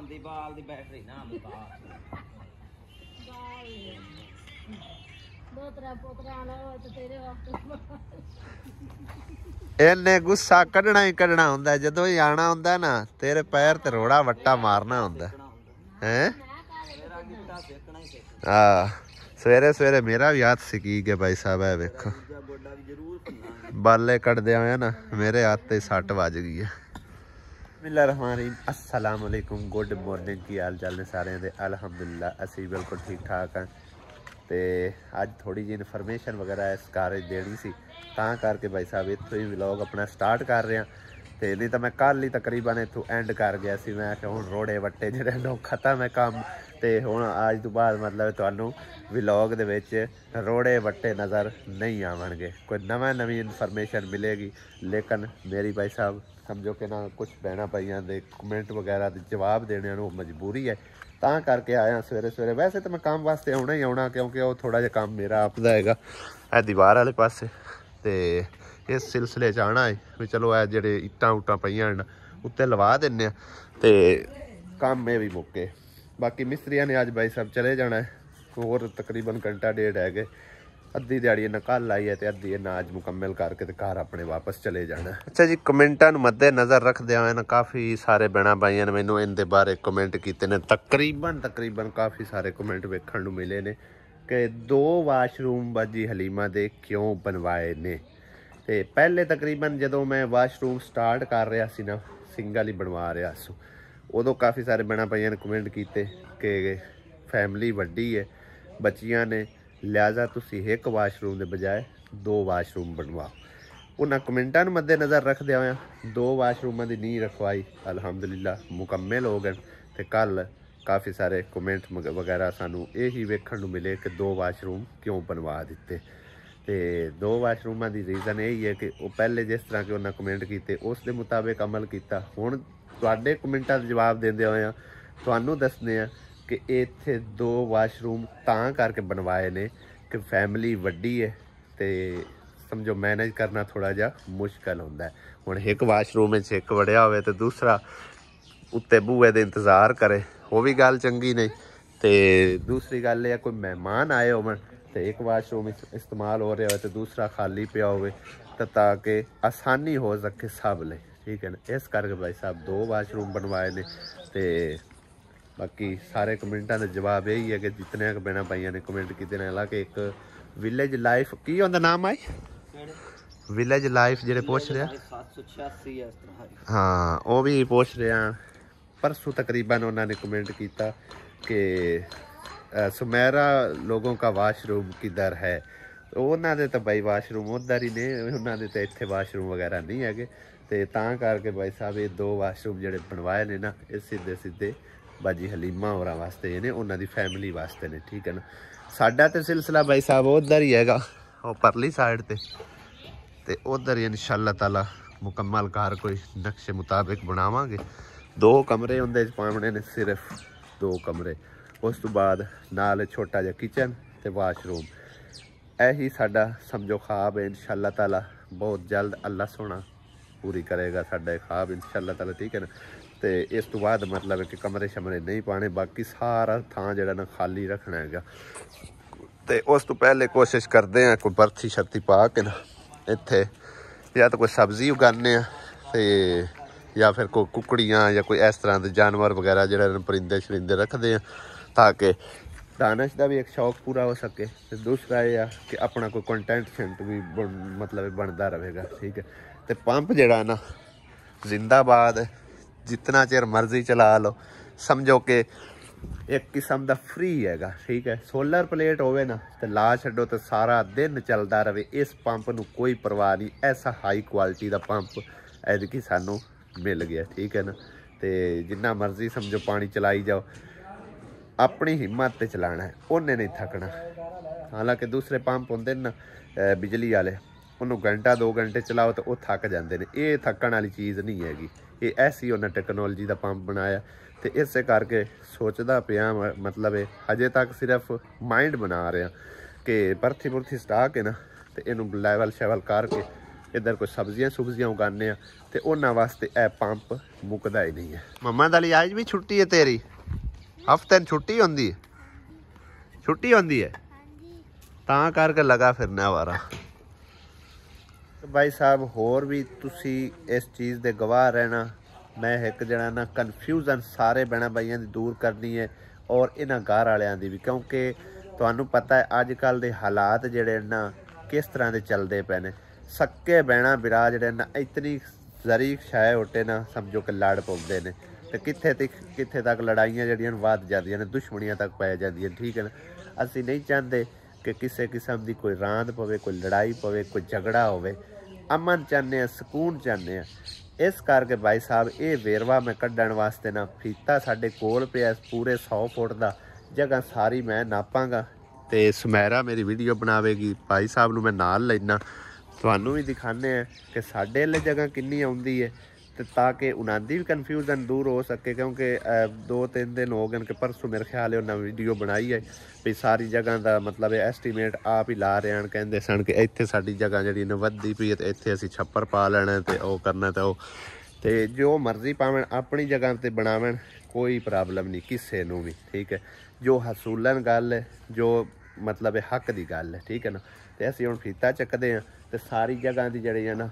ਹੁੰਦੀ ਬਾਲ ਦੀ ਬੈਟਰੀ ਨਾ ਬਤਾ ਦੋ ਤਰਾ ਪੋਤਰਿਆਂ ਨਾਲ ਤੇ ਤੇਰੇ ਵਾਸਤੇ ਇਹਨੇ ਗੁੱਸਾ ਕੱਢਣਾ ਹੀ ਕੱਢਣਾ ਹੁੰਦਾ ਜਦੋਂ ਹੀ ਆਣਾ ਹੁੰਦਾ ਨਾ ਤੇਰੇ ਪੈਰ ਤੇ ਰੋੜਾ ਵੱਟਾ ਮਾਰਨਾ ਹੁੰਦਾ ਹੈ ਆ ਸਵੇਰੇ ਸਵੇਰੇ ਮੇਰਾ ਵੀ ਹੱਥ ਸਿੱਕੀ ਗਿਆ ਭਾਈ ਸਾਹਿਬ ਹੈ ਵੇਖੋ ਬਾਲੇ ਕੱਢਦੇ ਹੋਏ ਨਾ ਮੇਰੇ ਹੱਥ ਤੇ ਸੱਟ ਵੱਜ ਗਈ ਹੈ ਬਿਸਮਿल्लाह-र-रहमान-र-रहीम अस्सलाम वालेकुम गुड मॉर्निंग की हाल चाल ने सारे दे अल्हम्दुलिल्लाह असी बिल्कुल ठीक ठाक हैं तो अज थोड़ी जी इन्फॉर्मेशन वगैरह इस कारज देनी सी तां करके भाई साहब इत्थों ही व्लॉग अपना स्टार्ट कर रहे हैं तो नहीं तो मैं कल ही तकरीबन इत्थों एंड कर गया सी मैं कि हुण रोड़े वट्टे जिहड़े लोग खत्म है काम तो हुण अज तो बाद मतलब तुहानूं व्लॉग दे विच रोड़े वट्टे नज़र नहीं आवणगे कोई नवीं इन्फॉर्मेशन मिलेगी लेकिन मेरी भाई साहब समझो कि ना कुछ भैन भाइयों के कमेंट वगैरह के जवाब देने मजबूरी है तां करके आया सवेरे सवेरे वैसे तो मैं काम वास्ते आना ही आना क्योंकि वो थोड़ा जिहा काम मेरा आपदा हैगा है दीवार वाले पासे तो इस सिलसिले च आना है भी चलो ए जेह्ड़े इट्टां उट्टां पईयां न उत्ते लवा दिन्ने ते काम में भी मुक्के बाकी मिस्त्रियां ने अज भाई साहब चले जाना है होर तकरीबन घंटा डेढ़ है अद्धी दिहाड़ी इन्हें कल आई है तो अद्धी इन्हें अज मुकम्मल करके तो घर अपने वापस चले जाना। अच्छा जी कमेंटा मद्दे नज़र रखदे हुए ना काफ़ी सारे भैन भाइयों ने मैनू इनके बारे कमेंट किए ने तकरीबन काफ़ी सारे कमेंट वेखण नूं मिले ने कि 2 वाशरूम बाजी हलीमा दे क्यों बनवाए ने ते पहले तकरीबन जदों मैं वाशरूम स्टार्ट कर रहा सी ना सिंगल ही बनवा रहा सू उदों काफ़ी सारे भैन भाइयों ने कमेंट किए कि फैमिली वड्डी है बच्चियां ने लिहाजा तुसी एक वाशरूम के बजाय 2 वाशरूम बनवाओ उन्हें कमेंटा मद्देनज़र रखदे हुए 2 वाशरूमां की नींह रखवाई अल्हम्दुलिल्लाह मुकम्मल हो गए तो कल काफ़ी सारे कमेंट वगैरह सानू यही वेखण नूं मिले कि 2 वाशरूम क्यों बनवा दिते तो 2 वाशरूमां की रीज़न यही है कि वो पहले जिस तरह के उन्हें कमेंट किए उस दे मुताबिक अमल किया हुण तुहाडे कमेंटां दे जवाब देंदे होए तुहानूं दसदे आ कि इत्थे 2 वाशरूम तां करके बनवाए ने कि फैमिली वड्डी है तो समझो मैनेज करना थोड़ा जा मुश्किल होंदा है हुण एक वाशरूम एक वड़िया होवे तो दूसरा उत्ते बूहे दे इंतज़ार करे वो भी गल चंगी नहीं तो दूसरी गल है कोई मेहमान आए होवन तो एक वाशरूम इस्तेमाल हो रहा हो तो दूसरा खाली पिया होवे तो ताकि आसानी हो सके सब ले ठीक है ना इस करके भाई साहब 2 वाशरूम बनवाए ने तो बाकी सारे कमेंटा का जवाब यही है कि जितने भैन भाइयों ने कमेंट किए हैं हालांकि एक विलेज लाइफ की उनका नाम आई विलेज लाइफ जो पूछ रहे हाँ वो भी पूछ रहे हैं परसों तकरीबन उन्होंने कमेंट किया कि सुमेरा लोगों का वाशरूम किधर है उन्होंने तो भाई वाशरूम उधर ही ने उन्होंने तो इतने वाशरूम वगैरह नहीं है तो तां करके भाई साहब ये 2 वाशरूम जोड़े बनवाए ने ना ये सीधे सीधे बाजी हलीमा होरां वास्ते ने उन्होंने फैमिली वास्ते ने ठीक है ना साडा तो सिलसिला भाई साहब उधर ही है वो परली साइड ते उधर ही इंशाअल्लाह ताला मुकम्मल घर कोई नक्शे मुताबिक बनावांगे 2 कमरे उनदे पावणे ने सिर्फ 2 कमरे उस तो बाद नाल छोटा जिहा किचन ते वाशरूम यही साडा समझो ख्वाब है इंशाअल्लाह ताला बहुत जल्द अल्लाह सोना पूरी करेगा साडा ख्वाब इंशाअल्लाह ताला ठीक है ना तो इस तो बाद मतलब है कि कमरे शमरे नहीं पाने बाकी सारा थां जिहड़ा ना खाली रखना है तो उस तो पहले कोशिश करते हैं कोई बरथी शर्ती पा के ना इत्थे या तो कोई सब्जी उगाने तो या फिर कोई कुकड़ियाँ या कोई इस तरह के जानवर वगैरह जिहड़े परिंदे शरिंदे रखते हैं ताकि दानश का भी एक शौक पूरा हो सके तो दूसरा यह कि अपना कोई कंटेंट शेंट भी मतलब बनता रहेगा ठीक है तो पंप जिहड़ा ना जिंदाबाद जितना चेर मर्जी चला लो समझो कि एक किस्म का फ्री है ठीक है सोलर प्लेट होवे ना तो ला छो तो सारा दिन चलता रहे इस पंप नूं कोई परवाह नहीं ऐसा हाई क्वालिटी का पंप ऐदकी सानू मिल गया ठीक है ना तो जिन्ना मर्जी समझो पानी चलाई जाओ अपनी हिम्मत से चलाना है उन्हें नहीं थकना हालांकि दूसरे पंप होंगे ना बिजली वाले उन्होंने घंटा 2 घंटे चलाओ तो वह थक जाते हैं ये थकन वाली चीज़ नहीं हैगी ये ऐसी उन्हें टेक्नोलॉजी का पंप बनाया तो इस करके सोचता पिया मतलब हजे तक सिर्फ माइंड बना रहा कि बरथी बुरथी सटा के ना तो इनू लैवल शैवल करके इधर कोई सब्जियां सुब्जियां उगाने आ ते उन्हां वास्ते ए पंप मुकदा ही नहीं है। मम्मा दी आज भी छुट्टी है तेरी? हफ्ते छुट्टी होंदी है? छुट्टी होंदी है तां करके लगा फिरना वारा। भाई साहब होर भी तुसी इस चीज़ दे गवाह रहना। मैं एक जना ना कन्फ्यूजन सारे भैन भाइयों की दूर करनी है और इन्हां घर वालियां दी भी, क्योंकि तुहानू पता है अजकल दे हालात जिहड़े ना किस तरह के चलते पे ने। सक्के भैन भरा जिहड़े ना इतनी जरी शाय उठे ना समझो कि लड़ पौंदे ने ते कित्थे तक लड़ाइयां जिहड़ियां वध जांदियां ने, दुश्मनियां तक पै जांदियां। ठीक है ना, असीं नहीं चाहते कि किसी किस्म की कोई रांद पवे, कोई लड़ाई पवे, कोई झगड़ा होवे। अमन चाहते, सुकून चाहते हैं। इस करके भाई साहब ये वेरवा मैं कढ़न वास्ते ना फीता साडे कोल पिया पूरे 100 फुट का जगह सारी मैं नापांगा ते सुमैरा मेरी वीडियो बनावेगी। भाई साहब नूं मैं नाल लेना, तुहानूं भी दिखाने हैं कि साडे अल्ले जगह कितनी आउंदी है ते ताकि उन्हां दी भी कन्फ्यूजन दूर हो सके। क्योंकि 2-3 दिन हो गए कि परसों मेरे ख्याल है उन्हें वीडियो बनाई है भी सारी जगह का मतलब एस्टीमेट आप ही ला रहे हैं। कहते सन कि इत्थे साडी जगह जी वधदी पई है ते इत्थे असीं छप्पर पा लेना ते ओह करना ते ओह ते जो मर्जी पावन अपनी जगह ते बनावन, कोई प्रॉब्लम नहीं किसी नूं भी। ठीक है, जो हसूलन गल है, जो मतलब हक की गल है। ठीक है ना, तो असीं हुण फीता चकदे हैं ते सारी जगह की जिहड़ी है ना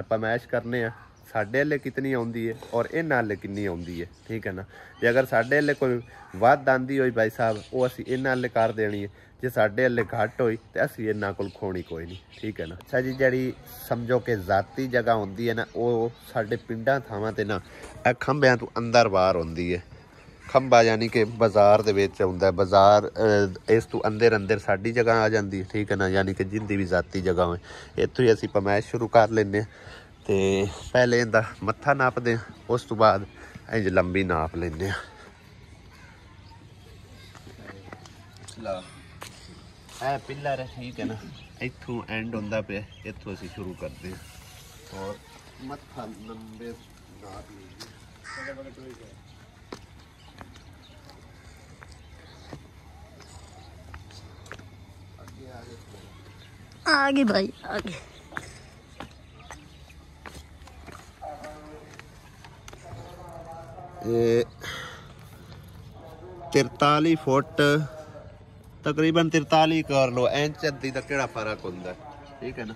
पमैश करने हैं साडे अल्ले कितनी आउंदी है और इन्हां अल्ले कितनी आउंदी है। ठीक है ना, जे अगर साडे अल्ले कोई वध आंदी होई भाई साहब वो असीं इन्हां अल्ले कर देनी है, जे साडे अल्ले घट होई तो असीं इन्हां कोल खोनी कोई नहीं। ठीक है ना। अच्छा जी, जिहड़ी समझो कि जाती जगह होंदी है ना वो साडे पिंडां थावां ते ना खंभियां तो अंदर बाहर होंदी है। खंभा यानी कि बाजार दे विच आउंदा है, बाजार इस तो अंदर अंदर साडी जगह आ जाती है। ठीक है ना, यानी कि जिंदी भी जाती जगह हो इत्थों ही असीं पमैश शुरू कर लेंगे। तो पहले इहदा मत्था नापदे हैं, उस तो बाद इंज लंबी नाप लेंगे। ए पिलर है, ठीक है ना, इत्थों एंड होंदा पे, इत्थों असीं शुरू करते हैं और मत्था लंबे नाप लीजिए। आगे भाई आगे। ये 43 फुट तकरीबन 43 कर लो, इंच अद्धी का केड़ा फर्क होंदा है। ठीक है ना,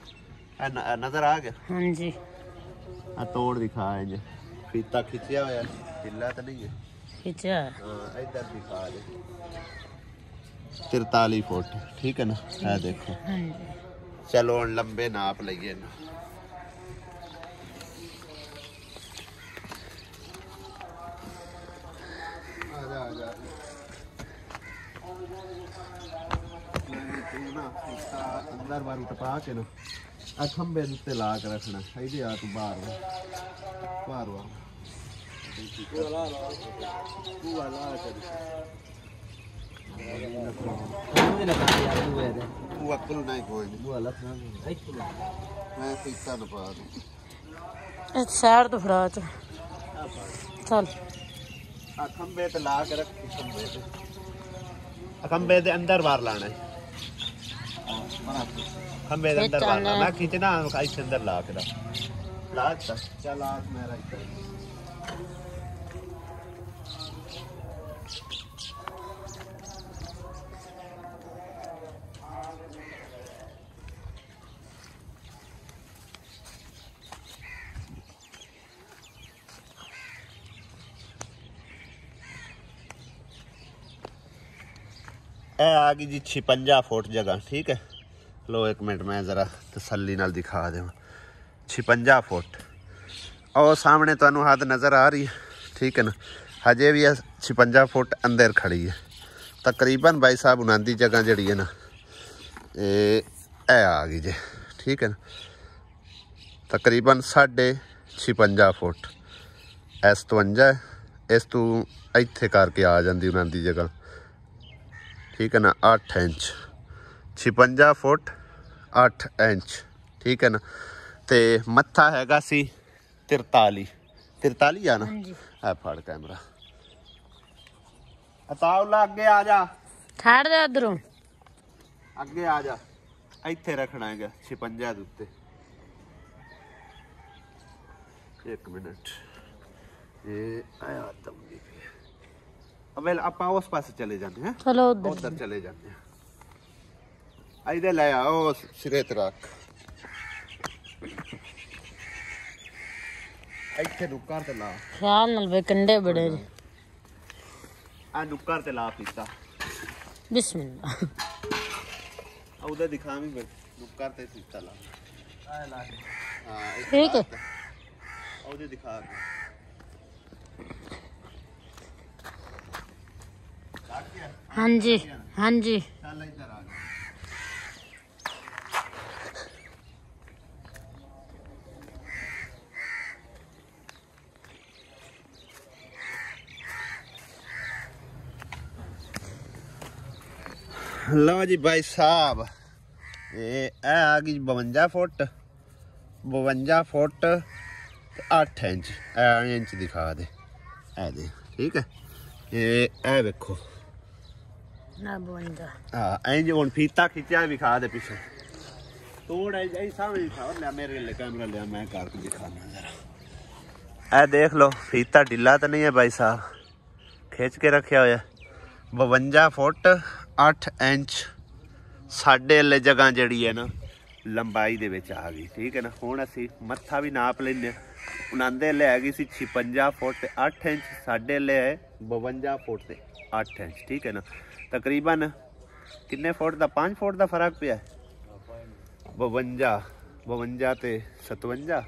नजर आ गया? हाँ जी, तोड़ दिखा इंज फीता खिंचिया हुआ ढिला तो नहीं है, खिंचा हाँ इधर दिखा दे 43 फुट। ठीक है ना, है देखो। हाँ जी, चलो हम लंबे नाप लइए ना। अंदर बार टपा के ना खंबे उत्ते ला के रखना इहदे आ तू बाहर बाहर नहीं कोई नहीं मैं फीता न पा दूं सैर तो फड़ा चल खंबे ते ला के रख। खंबे दे अंदर बाहर लाना है, खंबे दे अंदर बाहर मैं खींचना इसके अंदर ला के ला चल आज मेरा आ गई जी 56 फुट जगह। ठीक है, लो एक मिनट मैं ज़रा तसल्ली नाल दिखा दें। 56 फुट और सामने तुहानू हद नज़र आ रही है। ठीक है ना, हजे भी 56 फुट अंदर खड़ी है। तकरीबन भाई साहब उन्हां दी जगह जड़ी है ना ये आ गई जे। ठीक है ना, तकरीबन 56.5 फुट इस 52 इस तू इत्थे करके आ जाती उन्हां दी जगह। ठीक है ना, 8 इंच 56 फुट 8 इंच। ठीक है ना, ते मत्था हैगा सी 43 आ ना। है फड़ कैमरा अताउला अगे आ जा, ठहर जा उधरों अगे आ जा, इत्थे रखना है 56 दे उत्ते। एक मिनट ये आया तब अब आप उस पास चले जाते हैं चलो उधर उधर चले जाते हैं इधर ले आओ सिरे ते रख ਇੱਥੇ ਨੁੱਕਰ ਤੇ ਲਾ ਖਿਆਲ ਨਾਲ ਵੇ ਕੰਡੇ ਬੜੇ ਜੀ ਆ ਨੁੱਕਰ ਤੇ ਲਾ ਪੀਤਾ ਬਿਸਮਿਲ੍ਲਾ ਉਹਦਾ ਦਿਖਾਵੀਂ ਬਈ ਨੁੱਕਰ ਤੇ ਪੀਤਾ ਲਾ ਆ ਲਾ ਹਾਂ ਠੀਕ ਹੈ ਉਹਦੇ ਦਿਖਾ ਕੇ हाँ जी हाँ जी ਚੱਲ ਇੱਧਰ ਆ ਜਾ लो जी भाई साहब ये आ गई 52 फुट 8 इंच इंच दिखा दे ए दे ठीक है ये ए देखो ना 52 हाँ इंज हुन फीता खिंचा दिखा दे पीछे थोड़ा ऐ सामने दिखा ले मेरे लिए कैमरा ले मैं करके दिखाना जरा ए देख लो फीता ढीला तो नहीं है भाई साहब खिंच के रखा होया 52 फुट 8 इंच साढ़े वाले जगह जड़ी है ना लंबाई दे विच आ गई ठीक है ना हुण असी मत्था भी नाप लेने उन्हां ले आ गई सी 56 फुट 8 इंच साढ़े ले है 52 फुट 8 इंच ठीक है ना तकरीबन किन्ने फुट दा 5 फुट दा फर्क पिया 52 ते 57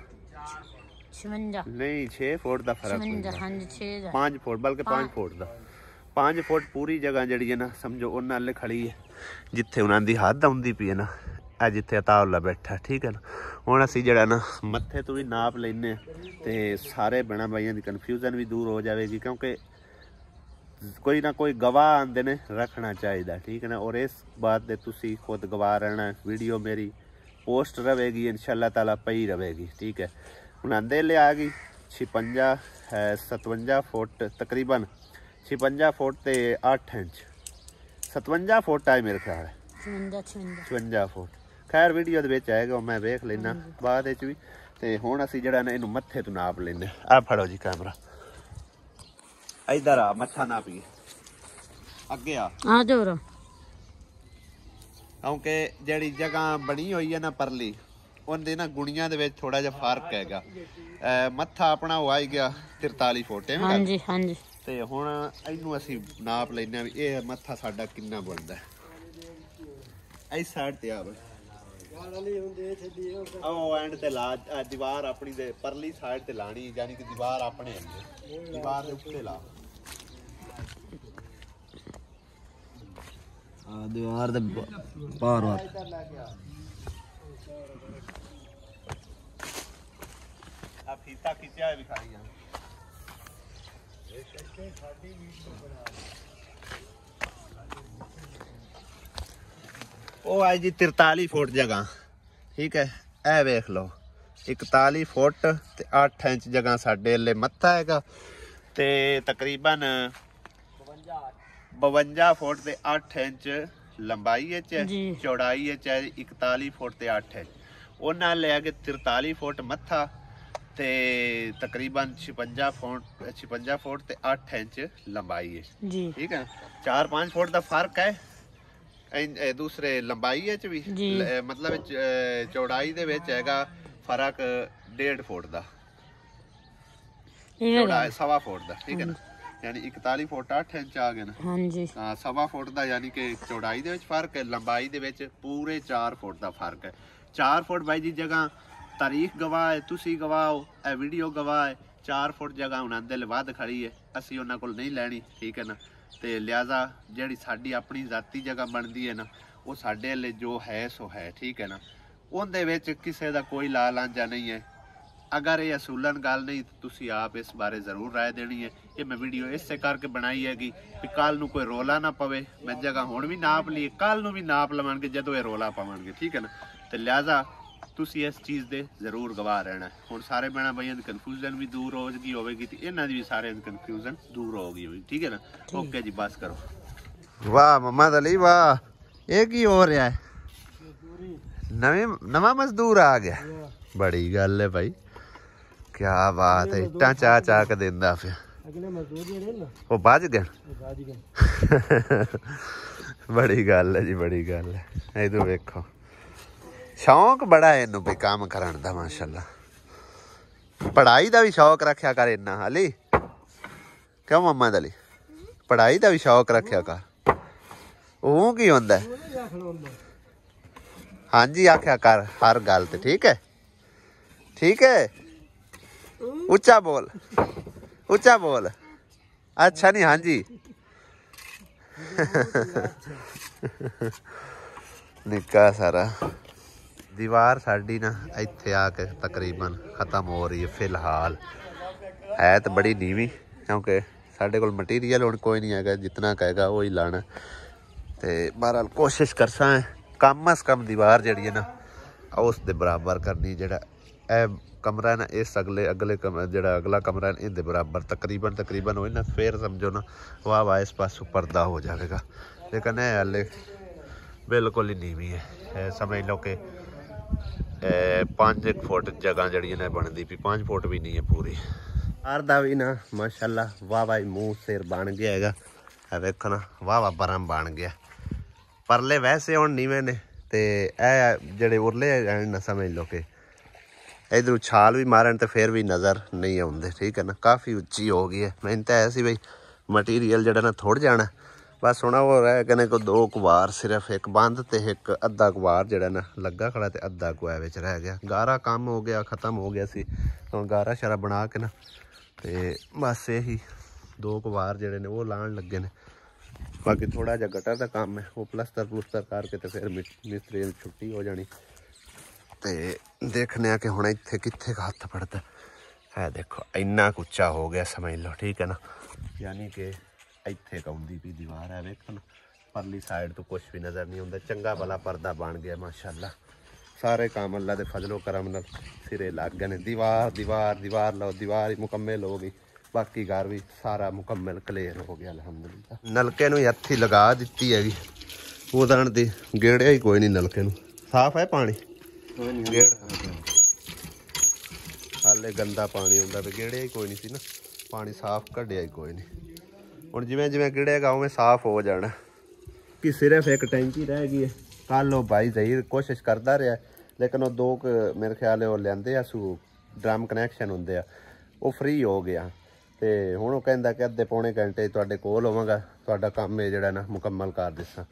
56 नहीं 6 फुट दा फर्क 5 फुट बल्कि 5 फुट दा 5 फुट पूरी जगह जड़ी है ना समझो उन्हां ले खड़ी है जिथे उन्हां दी हद आउंदी पई है ना आ जिथे अताउल्ला बैठा ठीक है ना हुण असी जड़ा ना मत्थे तो भी नाप लेने ते सारे बना भाइयों दी कन्फ्यूजन भी दूर हो जाएगी क्योंकि कोई ना कोई गवाह आंदे ने रखना चाहिए ठीक है ना और इस बात दे तुसी खुद गवाह रहना वीडियो मेरी पोस्ट रहेगी इंशाल्लाह ताला पई रहेगी ठीक है हुण आंदे ले आ गई 57 फुट तकरीबन 56 फुट ते 8 इंच 57 फुट आए मेरे ख्याल है 56 फुट खैर वीडियो दे विच आएगा मैं वेख लेना बाद विच भी ते हुण असी जड़ा ना इनू मत्थे तो नाप लेने आ फड़ो जी कैमरा इधर आ मत्था नापिए अगे आ जाओ क्योंकि जड़ी जगह बनी हुई है ना परली उनके ना गुणियां दे विच थोड़ा जिहा फर्क हैगा मत्था अपना वो आई गया 43 फुट है हाँ जी हाँ जी ते हुण इनू असी नाप लेने भी ये मत्था साडा किन्ना बनदा है इस साइड ते आ बई ओ एंड ते ला दीवार अपनी दे परली साइड ते लानी यानी कि दीवार अपने दीवार दे उत्ते ला दीवार दे पार आ फीता खिंचा है दिखाई ओ आई जी 43 फुट जगह ठीक है ए वेख लो 41 फुट ते 8 इंच जगह साडे ले मत्था हैगा ते तकरीबन 52 फुट ते 8 इंच लंबाई है चौड़ाई है 41 फुट ते 8 इंच उन्हां ले आगे 43 फुट मत्था ते तकरीबन 56 फुट ते 8 इंच लंबाई है ठीक है 4-5 फुट का फर्क है दूसरे लंबाई भी मतलब चौड़ाई दे विच हैगा फर्क 1.5 फुट का चौड़ाई 1.25 फुट का ठीक है ना यानी 41 फुट 8 इंच आ गए ना हाँ जी 1.25 फुट का यानी कि चौड़ाई दे विच फर्क है लंबाई दे विच पूरे 4 फुट का फर्क है 4 फुट भाई जी जगह तारीख गवाह है तुसी गवाह हो ए वीडियो गवाह है 4 फुट जगह उन्हां दे वध खड़ी है असी उन्हां कोल नहीं लैनी ठीक है ना ते लिहाजा जिहड़ी साडी अपनी जाती जगह बनदी है ना वो साडे ले जो है सो है ठीक है ना उहदे विच किसे दा कोई ला लांझा नहीं है अगर ये असूलन गल नहीं तो तुसी आप इस बारे जरूर राय देनी है ये मैं वीडियो इससे करके बनाई है कि कल नूं कोई रोला ना पवे मैं जगह हुण भी नाप ली कल नूं भी नाप लवांगे जदों ये रोला पावांगे ठीक है ना ते लिहाजा तुसी इस चीज़ दे जरूर गवाह रहना हुण सारे भैणां भाइयां दी कन्फ्यूजन भी दूर होगी ते इन्हां दी भी सारे कन्फ्यूजन दूर होगी ठीक है ना ओके जी बस करो वाह मोहम्मद अली वाह ये की हो रहा है नवा मजदूर आ गया बड़ी गल है भाई क्या बात है, इट्टा चाह चाह के देंदा फिर अगले मजदूर जेडे ना वो बज गए बाज गए बड़ी गल है जी, बड़ी गल है। इधर वेखो शौक बड़ा है इनू भी काम करन दा माशाल्लाह। पढ़ाई दा भी शौक रखा कर इन्ना अली, क्यों मोहम्मद अली? पढ़ाई दा भी शौक रखा कर, ਉਹ ਕੀ ਹੁੰਦਾ? ਹਾਂਜੀ ਆਖਿਆ ਕਰ हर गल ते, ठीक है ठीक है। ਉੱਚਾ बोल, ਉੱਚਾ बोल। अच्छा नहीं, हाँ जी निक्का सारा। दीवार साड़ी ना इत्थे आके तकरीबन खत्म हो रही है फिलहाल। है तो बड़ी नीवी, क्योंकि साढ़े कोल मटीरियल हुण कोई नहीं है, जितना कहेगा वही लाना। तो बहरहाल कोशिश करसा है कम अज कम दीवार जी है ना उस दे बराबर करनी। जोड़ा ए कमरा है ना इस अगले जोड़ा अगला कमरा है इहदे बराबर तकरीबन हो ना, फिर समझो ना वाह वाह इस पासों पर्दा हो जाएगा। लेकिन यह हाले बिल्कुल ही नीवी है। समझ लो कि 5 फुट जगह जी ने बनती भी 5 फुट भी नहीं है पूरी। बाहर का भी ना माशाल्लाह वाह वाह मूँह सिर बन गया है। वेखो ना वाह वाह बरम बन गया। परले वैसे हुण नीवे ने ते जेड़े उरले ना समझ लो कि इधर छाल भी मारन तो फिर भी नज़र नहीं आते, ठीक है ना। काफ़ी उच्ची हो गई है। मैंने तो ऐसी भाई मटीरियल जड़ा ना थोड़ जाना बस होना वो रह कने को 2 कुवार सिर्फ एक बंद ते एक अद्धा कुवार जड़ा ना लगा खड़ा ते अद्धा कुआ विच रह गया। गारा काम हो गया, ख़त्म हो गया सी। हुण गारा शारा बना के ना ते बस यही 2 कुवार जड़े ने वो लाण लगे ने। बाकी थोड़ा जा गटर का काम है वो प्लस्तर करके तो फिर मिस्त्री की छुट्टी हो जानी। तो देखने कि हुण इत्थे कित्थे का हत्थ पड़ता है। देखो इन्ना उच्चा हो गया समझ लो, ठीक है ना। यानी कि इत्थे कौंदी भी दीवार है, वेखो ना परली साइड तो कुछ भी नज़र नहीं आता। चंगा भला पर्दा बन गया माशाल्लाह। सारे काम अल्लाह के फजलो करम नाल सिरे लग गए ने। दीवार लो, दीवार ही मुकम्मल हो गई। बाकी घर भी सारा मुकम्मल क्लीयर हो गया अल्हम्दुलिल्लाह। नलके नूं हत्थी लगा दी हैगी, उदण दी गेड़िया ही कोई नहीं नलके नूं। साफ है पानी, हाले गंदा पानी आउंदा ते गेड़िया ही कोई नहीं सी ना। पानी साफ कढ़िया ही कोई नहीं। हुण जिवें जिवें गिड़ेगा उवें साफ हो जाना। कि सिर्फ एक टैंकी रह गई है। कल वो भाई जहीर कोशिश करता रहा, लेकिन वो 2 मेरे ख्याल वो लियाते सू ड्रम कनैक्शन होंगे वो फ्री हो गया। तो हुण वो कहंदा कि अद्धे पौने घंटे तुहाडे कोल होवांगा, तुहाडा काम है जिहड़ा ना मुकम्मल कर दिसां।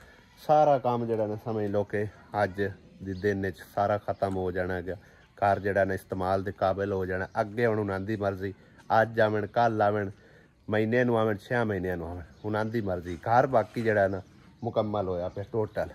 सारा काम जिहड़ा ना समझ लो कि अज दे दिन सारा खत्म हो जाना है। घर जिहड़ा ना इस्तेमाल के काबिल हो जाना। अगे हुण उन्हां दी मर्जी, अज आवन कल आवन, महीने नूं आवन 6 महीनों आवन, उन्हां दी मर्जी। घर बाकी जिहड़ा ना मुकम्मल होया पे टोटल।